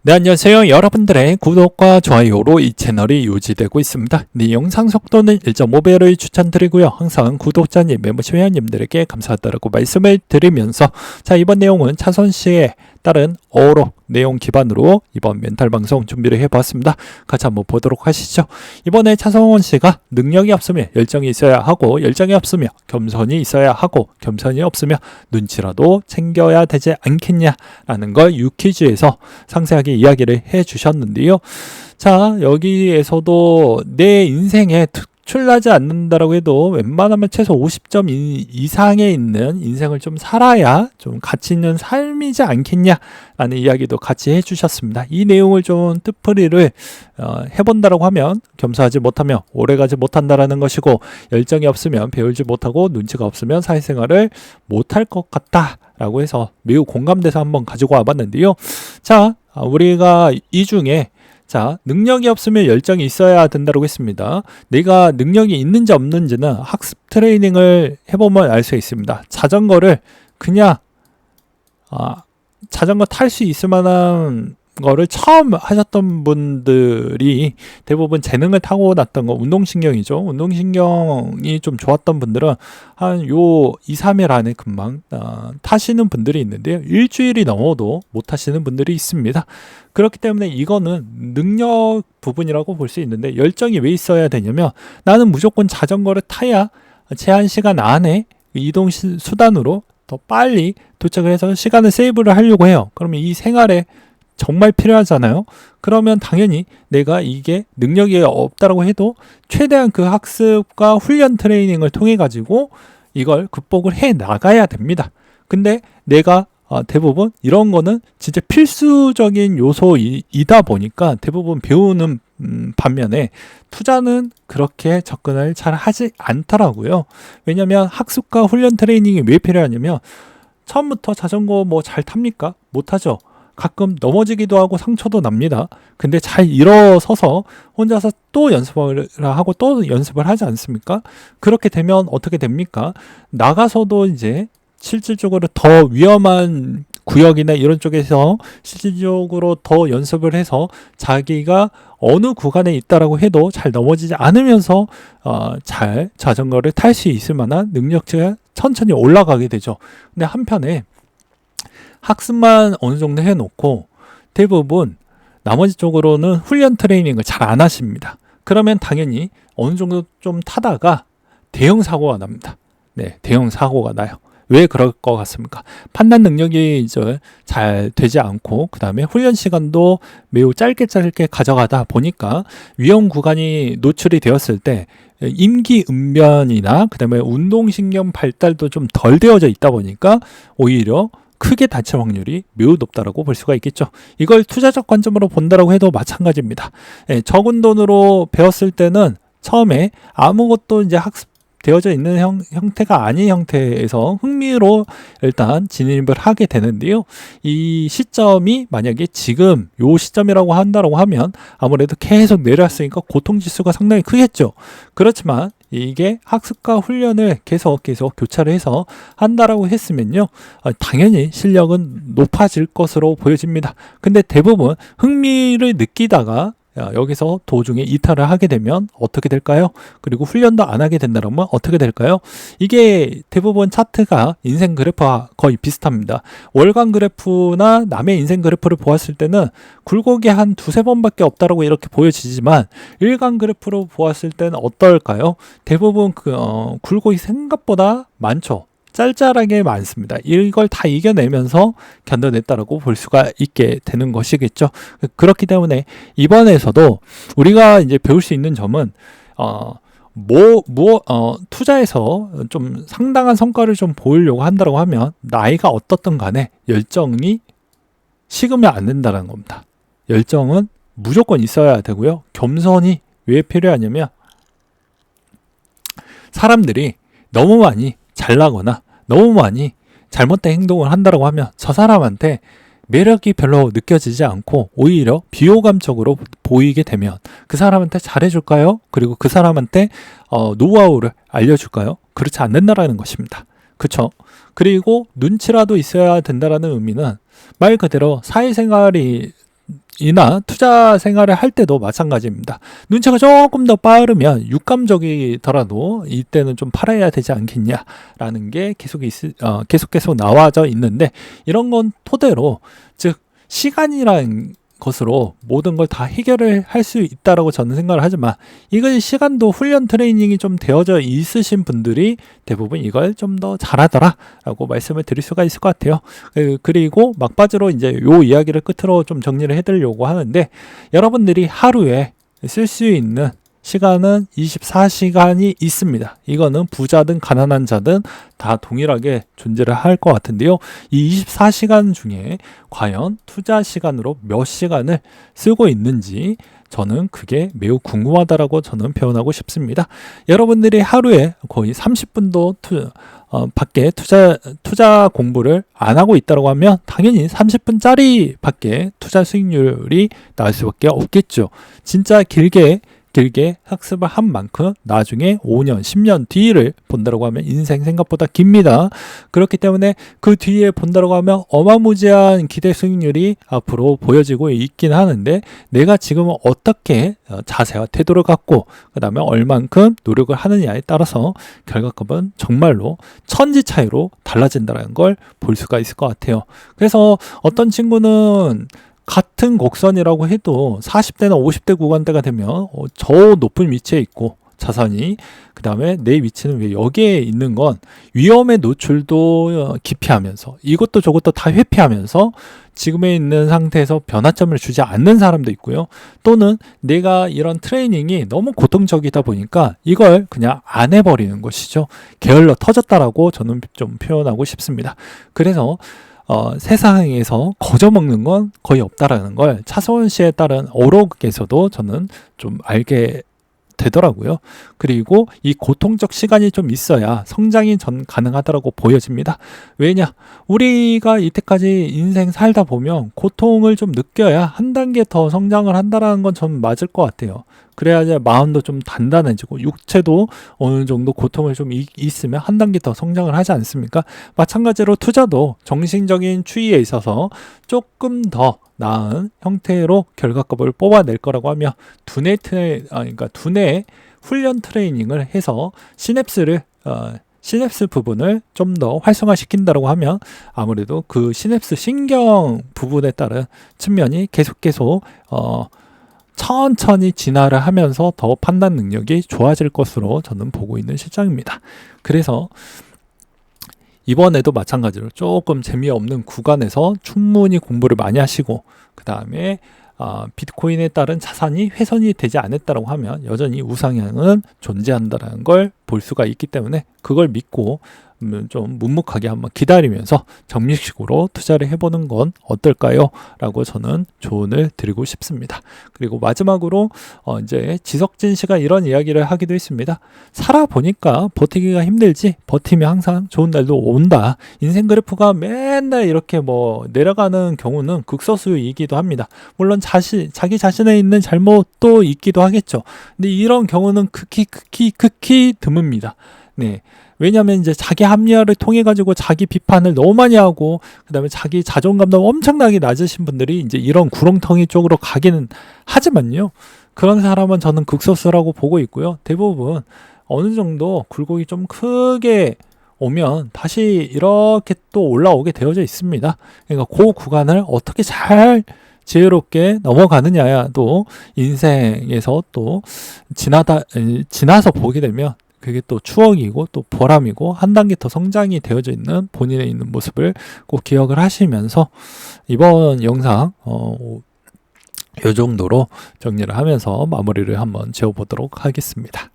네, 안녕하세요. 여러분들의 구독과 좋아요로 이 채널이 유지되고 있습니다. 네, 영상 속도는 1.5배를 추천드리고요. 항상 구독자님, 멤버십 회원님들에게 감사하다고 말씀을 드리면서 자, 이번 내용은 차선 씨의 다른 어록 내용 기반으로 이번 멘탈 방송 준비를 해보았습니다. 같이 한번 보도록 하시죠. 이번에 차성원 씨가 능력이 없으면 열정이 있어야 하고, 열정이 없으면 겸손이 있어야 하고, 겸손이 없으면 눈치라도 챙겨야 되지 않겠냐라는 걸 유퀴즈에서 상세하게 이야기를 해주셨는데요. 자, 여기에서도 내 인생에 출나지 않는다라고 해도 웬만하면 최소 50점 이상에 있는 인생을 좀 살아야 좀 가치 있는 삶이지 않겠냐라는 이야기도 같이 해주셨습니다. 이 내용을 좀 뜻풀이를 해본다라고 하면 겸손하지 못하면 오래가지 못한다라는 것이고, 열정이 없으면 배우지 못하고, 눈치가 없으면 사회생활을 못할 것 같다라고 해서 매우 공감돼서 한번 가지고 와봤는데요. 자, 우리가 이 중에 자, 능력이 없으면 열정이 있어야 된다고 했습니다. 내가 능력이 있는지 없는지는 학습 트레이닝을 해보면 알 수 있습니다. 자전거를 그냥 자전거 탈 수 있을 만한 거를 처음 하셨던 분들이 대부분 재능을 타고났던 거 운동신경이죠. 운동신경이 좀 좋았던 분들은 한 2, 3일 안에 금방 타시는 분들이 있는데요. 일주일이 넘어도 못 타시는 분들이 있습니다. 그렇기 때문에 이거는 능력 부분이라고 볼 수 있는데, 열정이 왜 있어야 되냐면 나는 무조건 자전거를 타야 제한 시간 안에 이동 수단으로 더 빨리 도착을 해서 시간을 세이브를 하려고 해요. 그러면 이 생활에 정말 필요하잖아요. 그러면 당연히 내가 이게 능력이 없다라고 해도 최대한 그 학습과 훈련 트레이닝을 통해 가지고 이걸 극복을 해 나가야 됩니다. 근데 내가 대부분 이런 거는 진짜 필수적인 요소이다 보니까 대부분 배우는 반면에 투자는 그렇게 접근을 잘 하지 않더라고요. 왜냐하면 학습과 훈련 트레이닝이 왜 필요하냐면 처음부터 자전거 뭐 잘 탑니까? 못하죠. 가끔 넘어지기도 하고 상처도 납니다. 근데 잘 일어서서 혼자서 또 연습을 하고 또 연습을 하지 않습니까? 그렇게 되면 어떻게 됩니까? 나가서도 이제 실질적으로 더 위험한 구역이나 이런 쪽에서 실질적으로 더 연습을 해서 자기가 어느 구간에 있다라고 해도 잘 넘어지지 않으면서 잘 자전거를 탈 수 있을 만한 능력치가 천천히 올라가게 되죠. 근데 한편에 학습만 어느 정도 해놓고 대부분 나머지 쪽으로는 훈련 트레이닝을 잘 안 하십니다. 그러면 당연히 어느 정도 좀 타다가 대형 사고가 납니다. 네, 대형 사고가 나요. 왜 그럴 것 같습니까? 판단 능력이 이제 잘 되지 않고, 그 다음에 훈련 시간도 매우 짧게 가져가다 보니까 위험 구간이 노출이 되었을 때 임기응변이나 그 다음에 운동신경 발달도 좀 덜 되어져 있다 보니까 오히려 크게 다칠 확률이 매우 높다라고 볼 수가 있겠죠. 이걸 투자적 관점으로 본다라고 해도 마찬가지입니다. 적은 돈으로 배웠을 때는 처음에 아무것도 이제 학습되어져 있는 형태가 아닌 형태에서 흥미로 일단 진입을 하게 되는데요. 이 시점이 만약에 지금 요 시점이라고 한다라고 하면 아무래도 계속 내려왔으니까 고통지수가 상당히 크겠죠. 그렇지만 이게 학습과 훈련을 계속 교차를 해서 한다라고 했으면요, 당연히 실력은 높아질 것으로 보여집니다. 근데 대부분 흥미를 느끼다가 여기서 도중에 이탈을 하게 되면 어떻게 될까요? 그리고 훈련도 안 하게 된다면 어떻게 될까요? 이게 대부분 차트가 인생 그래프와 거의 비슷합니다. 월간 그래프나 남의 인생 그래프를 보았을 때는 굴곡이 한 2-3번밖에 없다라고 이렇게 보여지지만 일간 그래프로 보았을 때는 어떨까요? 대부분 굴곡이 생각보다 많죠. 짤짤하게 많습니다. 이걸 다 이겨내면서 견뎌냈다라고 볼 수가 있게 되는 것이겠죠. 그렇기 때문에 이번에서도 우리가 이제 배울 수 있는 점은 투자에서 좀 상당한 성과를 좀 보이려고 한다고 하면 나이가 어떻든 간에 열정이 식으면 안 된다는 겁니다. 열정은 무조건 있어야 되고요. 겸손이 왜 필요하냐면 사람들이 너무 많이 잘나거나 너무 많이 잘못된 행동을 한다고 하면 저 사람한테 매력이 별로 느껴지지 않고 오히려 비호감적으로 보이게 되면 그 사람한테 잘해줄까요? 그리고 그 사람한테 노하우를 알려줄까요? 그렇지 않는다라는 것입니다. 그쵸? 그리고 눈치라도 있어야 된다라는 의미는 말 그대로 사회생활이 이나 투자 생활을 할 때도 마찬가지입니다. 눈치가 조금 더 빠르면 육감적이더라도 이때는 좀 팔아야 되지 않겠냐라는 게 계속 나와져 있는데, 이런 건 토대로, 즉 시간이란 것으로 모든 걸 다 해결을 할 수 있다라고 저는 생각을 하지만, 이걸 시간도 훈련 트레이닝이 좀 되어져 있으신 분들이 대부분 이걸 좀 더 잘하더라 라고 말씀을 드릴 수가 있을 것 같아요. 그리고 막바지로 이제 요 이야기를 끝으로 좀 정리를 해드리려고 하는데, 여러분들이 하루에 쓸 수 있는 시간은 24시간이 있습니다. 이거는 부자든 가난한 자든 다 동일하게 존재를 할 것 같은데요. 이 24시간 중에 과연 투자 시간으로 몇 시간을 쓰고 있는지 저는 그게 매우 궁금하다라고 저는 표현하고 싶습니다. 여러분들이 하루에 거의 30분도 밖에 투자 공부를 안 하고 있다고 하면 당연히 30분짜리 밖에 투자 수익률이 나올 수밖에 없겠죠. 진짜 길게 학습을 한 만큼 나중에 5년, 10년 뒤를 본다고 하면 인생 생각보다 깁니다. 그렇기 때문에 그 뒤에 본다고 하면 어마무지한 기대 수익률이 앞으로 보여지고 있긴 하는데, 내가 지금 어떻게 자세와 태도를 갖고 그 다음에 얼만큼 노력을 하느냐에 따라서 결과값은 정말로 천지 차이로 달라진다는 걸 볼 수가 있을 것 같아요. 그래서 어떤 친구는 같은 곡선이라고 해도 40대나 50대 구간대가 되면 저 높은 위치에 있고 자산이, 그 다음에 내 위치는 왜 여기에 있는 건 위험의 노출도 기피하면서 이것도 저것도 다 회피하면서 지금에 있는 상태에서 변화점을 주지 않는 사람도 있고요. 또는 내가 이런 트레이닝이 너무 고통적이다 보니까 이걸 그냥 안 해버리는 것이죠. 게을러 터졌다라고 저는 좀 표현하고 싶습니다. 그래서 세상에서 거저먹는 건 거의 없다라는 걸 차서원 씨에 따른 어록에서도 저는 좀 알게 되더라고요. 그리고 이 고통적 시간이 좀 있어야 성장이 가능하다라고 보여집니다. 왜냐? 우리가 이때까지 인생 살다 보면 고통을 좀 느껴야 한 단계 더 성장을 한다라는 건 좀 맞을 것 같아요. 그래야 마음도 좀 단단해지고 육체도 어느 정도 고통을 좀 있으면 한 단계 더 성장을 하지 않습니까? 마찬가지로 투자도 정신적인 추이에 있어서 조금 더 나은 형태로 결과값을 뽑아낼 거라고 하면 두뇌 훈련 트레이닝을 해서 시냅스 부분을 좀 더 활성화시킨다고 하면 아무래도 그 시냅스 신경 부분에 따른 측면이 계속 천천히 진화를 하면서 더 판단 능력이 좋아질 것으로 저는 보고 있는 실정입니다. 그래서 이번에도 마찬가지로 조금 재미없는 구간에서 충분히 공부를 많이 하시고, 그 다음에 비트코인에 따른 자산이 훼손이 되지 않았다고 하면 여전히 우상향은 존재한다는 걸 볼 수가 있기 때문에 그걸 믿고 좀 묵묵하게 한번 기다리면서 적립식으로 투자를 해보는 건 어떨까요? 라고 저는 조언을 드리고 싶습니다. 그리고 마지막으로 이제 지석진 씨가 이런 이야기를 하기도 했습니다. 살아보니까 버티기가 힘들지 버티면 항상 좋은 날도 온다. 인생 그래프가 맨날 이렇게 내려가는 경우는 극소수이기도 합니다. 물론 자기 자신에 있는 잘못도 있기도 하겠죠. 근데 이런 경우는 극히 드뭅니다. 네. 왜냐하면 이제 자기 합리화를 통해 가지고 자기 비판을 너무 많이 하고, 그 다음에 자기 자존감도 엄청나게 낮으신 분들이 이제 이런 구렁텅이 쪽으로 가기는 하지만요, 그런 사람은 저는 극소수라고 보고 있고요. 대부분 어느 정도 굴곡이 좀 크게 오면 다시 이렇게 또 올라오게 되어져 있습니다. 그러니까 그 구간을 어떻게 잘 지혜롭게 넘어가느냐도 인생에서 또 지나서 보게 되면 그게 또 추억이고 또 보람이고 한 단계 더 성장이 되어져 있는 본인의 있는 모습을 꼭 기억을 하시면서 이번 영상 이 정도로 정리를 하면서 마무리를 한번 지어보도록 하겠습니다.